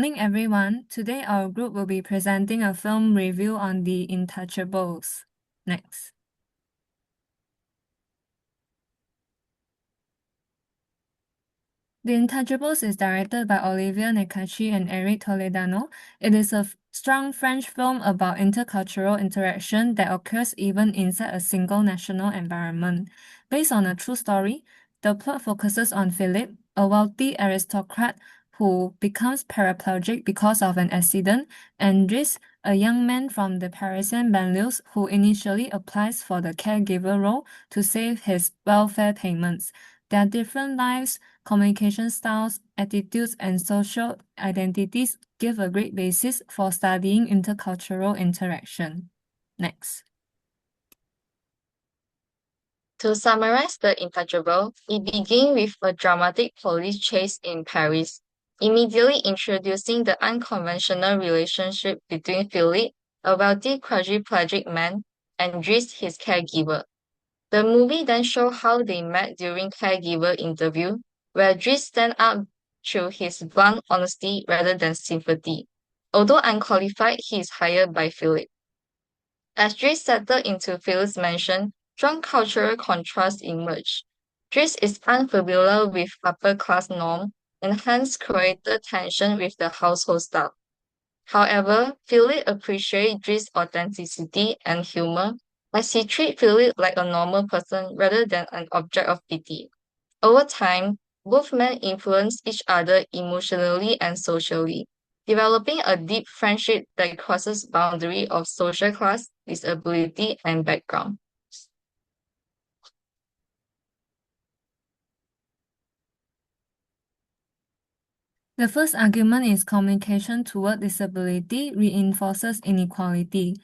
Morning, everyone. Today, our group will be presenting a film review on The Intouchables. Next. The Intouchables is directed by Olivier Nakachi and Eric Toledano. It is a strong French film about intercultural interaction that occurs even inside a single national environment. Based on a true story, the plot focuses on Philippe, a wealthy aristocrat who becomes paraplegic because of an accident, and Driss, a young man from the Parisian banlieues who initially applies for the caregiver role to save his welfare payments. Their different lives, communication styles, attitudes, and social identities give a great basis for studying intercultural interaction. Next. To summarize The Intouchable, it begins with a dramatic police chase in Paris, immediately introducing the unconventional relationship between Philippe, a wealthy quadriplegic man, and Driss, his caregiver. The movie then shows how they met during caregiver interview, where Driss stands up through his blunt honesty rather than sympathy. Although unqualified, he is hired by Philip. As Driss settled into Philip's mansion, strong cultural contrasts emerge. Driss is unfamiliar with upper-class norms and hence created tension with the household staff. However, Philip appreciates Driss' authenticity and humor as he treats Philip like a normal person rather than an object of pity. Over time, both men influence each other emotionally and socially, developing a deep friendship that crosses boundaries of social class, disability, and background. The first argument is communication toward disability reinforces inequality.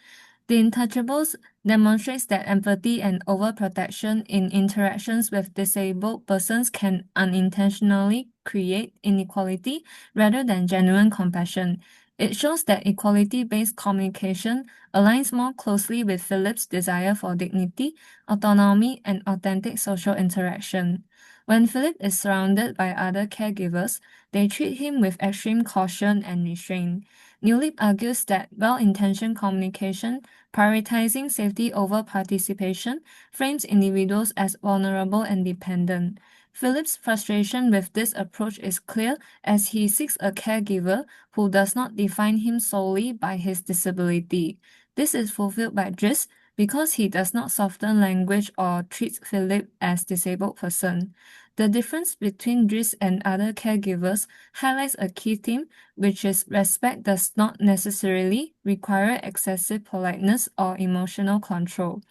The Intouchables demonstrates that empathy and overprotection in interactions with disabled persons can unintentionally create inequality rather than genuine compassion. It shows that equality-based communication aligns more closely with Philip's desire for dignity, autonomy, and authentic social interaction. When Philip is surrounded by other caregivers, they treat him with extreme caution and restraint. Newlip argues that well-intentioned communication, prioritizing safety over participation, frames individuals as vulnerable and dependent. Philip's frustration with this approach is clear as he seeks a caregiver who does not define him solely by his disability. This is fulfilled by Driss because he does not soften language or treats Philip as disabled person. The difference between Driss and other caregivers highlights a key theme, which is respect does not necessarily require excessive politeness or emotional control.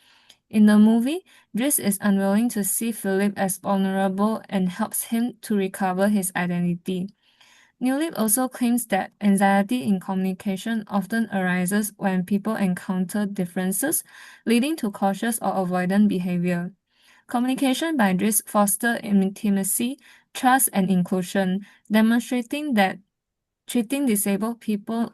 In the movie, Driss is unwilling to see Philip as vulnerable and helps him to recover his identity. Newlip also claims that anxiety in communication often arises when people encounter differences, leading to cautious or avoidant behavior. Communication by Driss fosters intimacy, trust, and inclusion, demonstrating that treating disabled people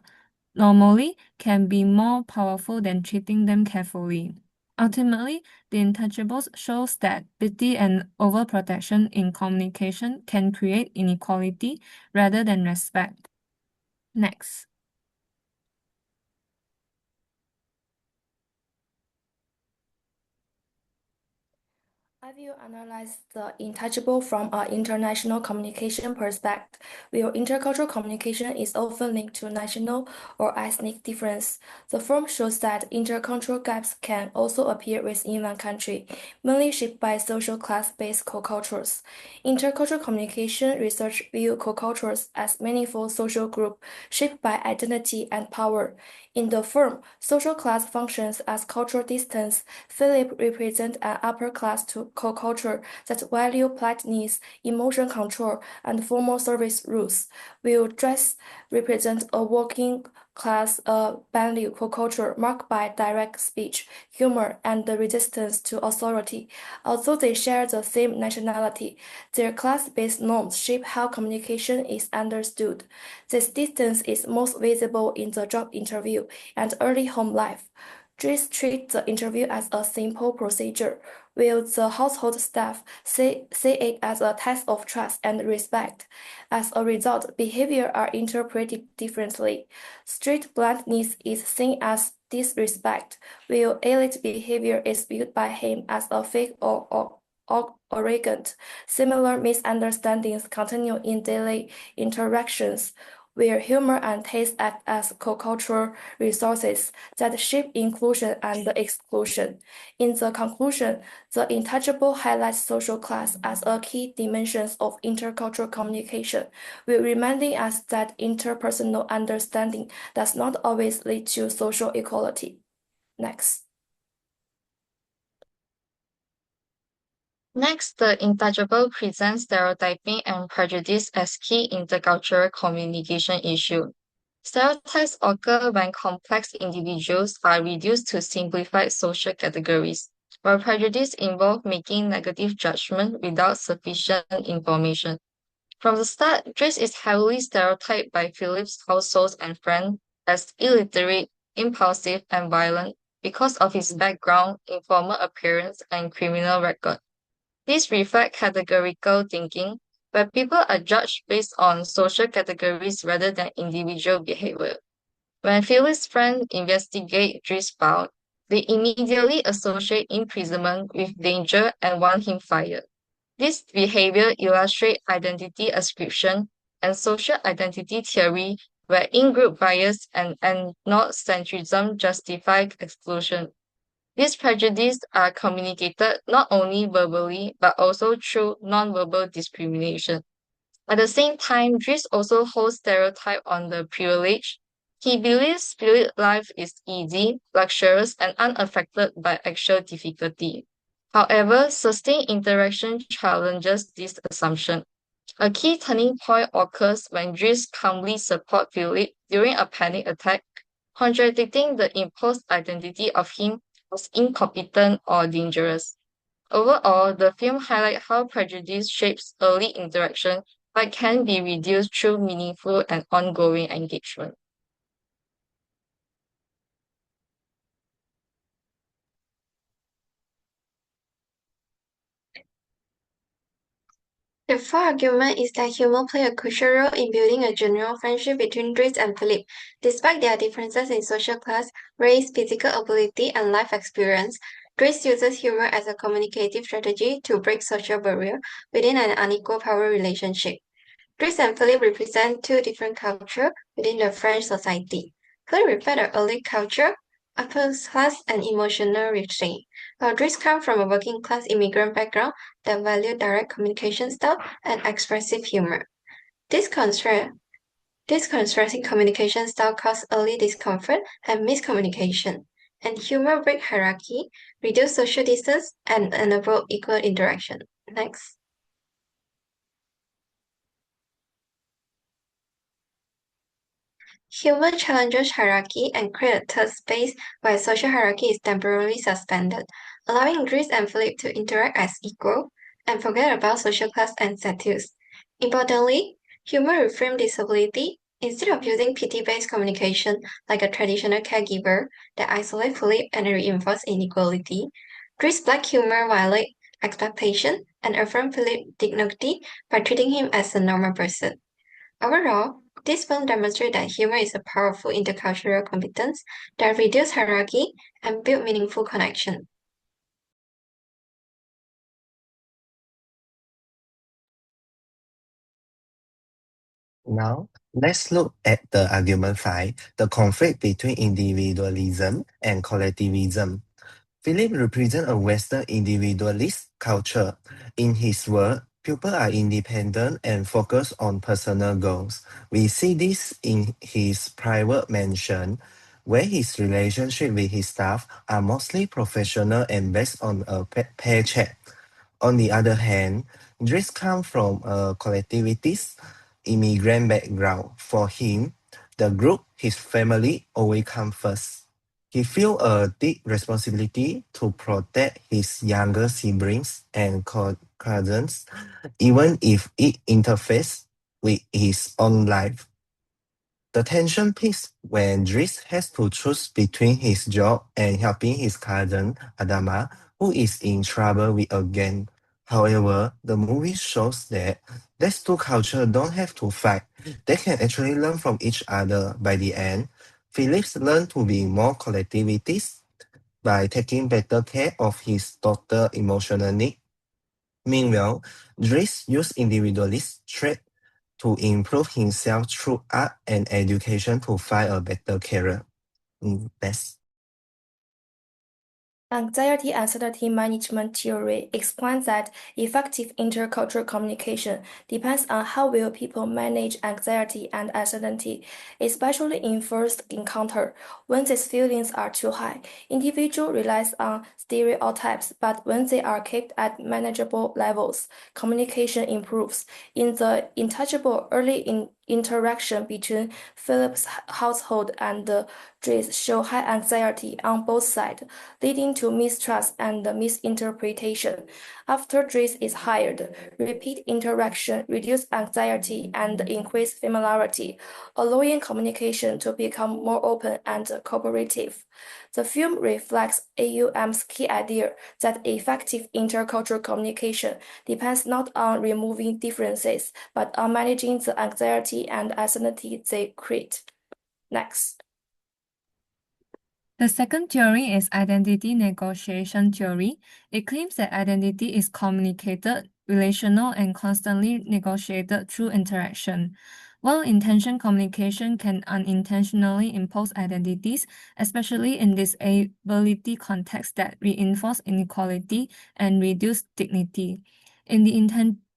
normally can be more powerful than treating them carefully. Ultimately, The Intouchables shows that pity and overprotection in communication can create inequality rather than respect. Next. I will analyze the intouchable from an international communication perspective, where intercultural communication is often linked to national or ethnic difference. The film shows that intercultural gaps can also appear within one country, mainly shaped by social class-based co-cultures. Intercultural communication research view co-cultures as meaningful social groups shaped by identity and power. In the film, social class functions as cultural distance. Philip represents an upper class to co-culture that value politeness, emotion control, and formal service rules, while Dress represents a working class banlieue co-culture marked by direct speech, humor, and the resistance to authority. Although they share the same nationality, their class-based norms shape how communication is understood. This distance is most visible in the job interview and early home life. Driss treats the interview as a simple procedure, while the household staff see it as a test of trust and respect. As a result, behavior are interpreted differently. Street bluntness is seen as disrespect, while elite behavior is viewed by him as a fake or arrogant. Similar misunderstandings continue in daily interactions, where humor and taste act as co-cultural resources that shape inclusion and exclusion. In the conclusion, the Intouchable highlights social class as a key dimension of intercultural communication, while reminding us that interpersonal understanding does not always lead to social equality. Next. Next, the Intouchable presents stereotyping and prejudice as key intercultural communication issue. Stereotypes occur when complex individuals are reduced to simplified social categories, while prejudice involves making negative judgment without sufficient information. From the start, Driss is heavily stereotyped by Philip's households and friends as illiterate, impulsive, and violent because of his background, informal appearance, and criminal record. This reflects categorical thinking, where people are judged based on social categories rather than individual behavior. When Phyllis' friends investigate Driscoll, they immediately associate imprisonment with danger and want him fired. This behavior illustrates identity ascription and social identity theory, where in-group bias and not centrism justify exclusion. These prejudices are communicated not only verbally but also through nonverbal discrimination. At the same time, Dries also holds stereotype on the privileged. He believes spirit life is easy, luxurious, and unaffected by actual difficulty. However, sustained interaction challenges this assumption. A key turning point occurs when Dries calmly supports Philip during a panic attack, contradicting the imposed identity of him as incompetent or dangerous. Overall, the film highlights how prejudice shapes early interaction but can be reduced through meaningful and ongoing engagement. The fourth argument is that humor played a crucial role in building a genuine friendship between Dries and Philip. Despite their differences in social class, race, physical ability, and life experience, Dries uses humor as a communicative strategy to break social barrier within an unequal power relationship. Dries and Philip represent two different cultures within the French society. Philip reflects the early culture, upper class, and emotional restraint, while Dries comes from a working class immigrant background that valued direct communication style and expressive humor. This contrast this contrasting communication style caused early discomfort and miscommunication, and humor break hierarchy, reduce social distance, and enable equal interaction. Next. Humor challenges hierarchy and creates a third space where social hierarchy is temporarily suspended, allowing Dries and Philip to interact as equal and forget about social class and status. Importantly, humor reframes disability instead of using pity-based communication like a traditional caregiver that isolates Philip and reinforces inequality. Dries' black humor violates expectation and affirms Philip's dignity by treating him as a normal person. Overall, this film demonstrates that humor is a powerful intercultural competence that reduces hierarchy and builds meaningful connection. Now, let's look at the argument 5, the conflict between individualism and collectivism. Philip represents a Western individualist culture. In his work, people are independent and focus on personal goals. We see this in his private mansion, where his relationship with his staff are mostly professional and based on a paycheck. On the other hand, Dries comes from a collectivist immigrant background. For him, the group, his family, always come first. He feels a deep responsibility to protect his younger siblings and cousins, even if it interferes with his own life. The tension peaks when Dries has to choose between his job and helping his cousin Adama, who is in trouble with a gang. However, the movie shows that these two cultures don't have to fight. They can actually learn from each other. By the end, Phillips learned to be more collectivist by taking better care of his daughter's emotional needs. Meanwhile, Dries used individualist traits to improve himself through art and education to find a better career. That's Anxiety anxiety management theory explains that effective intercultural communication depends on how well people manage anxiety and uncertainty, especially in first encounter. When these feelings are too high, individual relies on stereotypes, but when they are kept at manageable levels, communication improves. In the Intouchable, early interaction between Philip's household and Dre's show high anxiety on both sides, leading to mistrust and misinterpretation. After Dres is hired, repeat interaction reduce anxiety and increase familiarity, allowing communication to become more open and cooperative. The film reflects AUM's key idea that effective intercultural communication depends not on removing differences, but on managing the anxiety and uncertainty they create. Next. The second theory is identity negotiation theory. It claims that identity is communicated, relational, and constantly negotiated through interaction. Well-intentioned communication can unintentionally impose identities, especially in disability contexts that reinforce inequality and reduce dignity. In the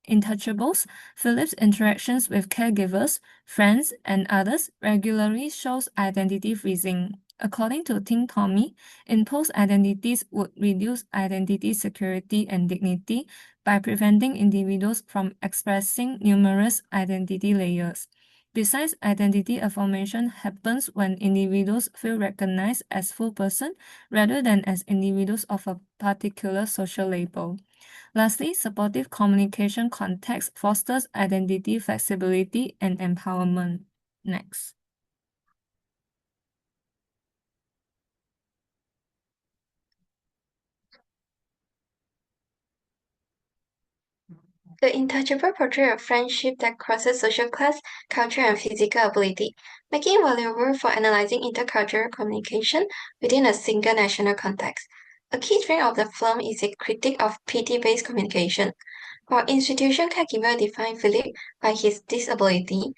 Intouchables, Philip's interactions with caregivers, friends, and others regularly shows identity freezing. According to Ting Tommy, imposed identities would reduce identity security and dignity by preventing individuals from expressing numerous identity layers. Besides, identity affirmation happens when individuals feel recognized as full person rather than as individuals of a particular social label. Lastly, supportive communication context fosters identity flexibility and empowerment. Next. The Intouchable portray a friendship that crosses social class, culture, and physical ability, making it valuable for analyzing intercultural communication within a single national context. A key strength of the film is a critique of pity-based communication. While institution caregiver define Philip by his disability,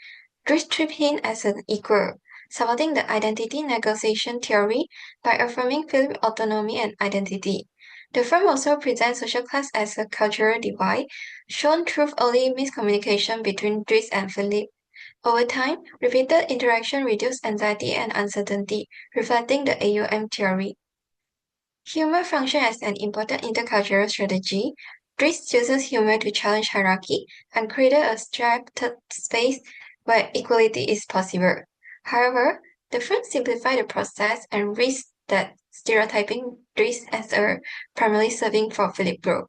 Dries treat him as an equal, supporting the identity negotiation theory by affirming Philip's autonomy and identity. The film also presents social class as a cultural divide, shown through early miscommunication between Dries and Philip. Over time, repeated interaction reduced anxiety and uncertainty, reflecting the AUM theory. Humor functions as an important intercultural strategy. Dries uses humor to challenge hierarchy and create a structured space where equality is possible. However, the film simplifies the process and risks that stereotyping Dries as a primarily serving for Philip growth.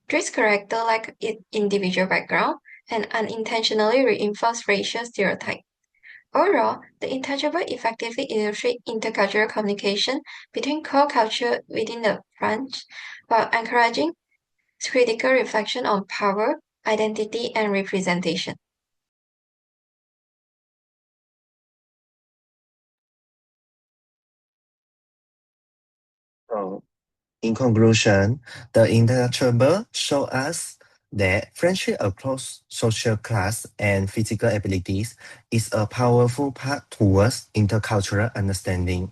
Dries' character lack individual background and unintentionally reinforce racial stereotypes. Overall, the Intouchable effectively illustrate intercultural communication between core culture within the branch, while encouraging critical reflection on power, identity, and representation. so. In conclusion, the Intouchable show us that friendship across social class and physical abilities is a powerful path towards intercultural understanding.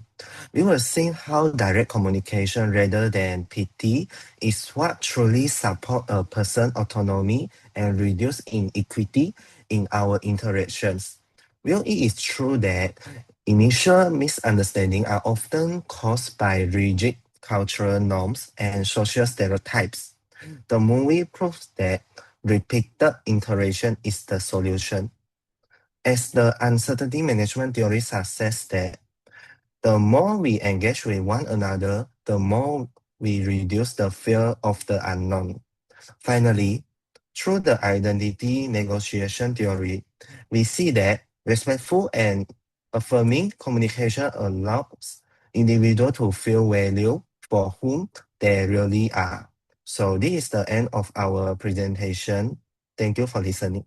We will see how direct communication rather than pity is what truly support a person's autonomy and reduce inequity in our interactions. While it is true that initial misunderstandings are often caused by rigid cultural norms and social stereotypes, the movie proves that repeated interaction is the solution. As the uncertainty management theory suggests that the more we engage with one another, the more we reduce the fear of the unknown. Finally, through the identity negotiation theory, we see that respectful and affirming communication allows individuals to feel valued, for whom they really are. So this is the end of our presentation. Thank you for listening.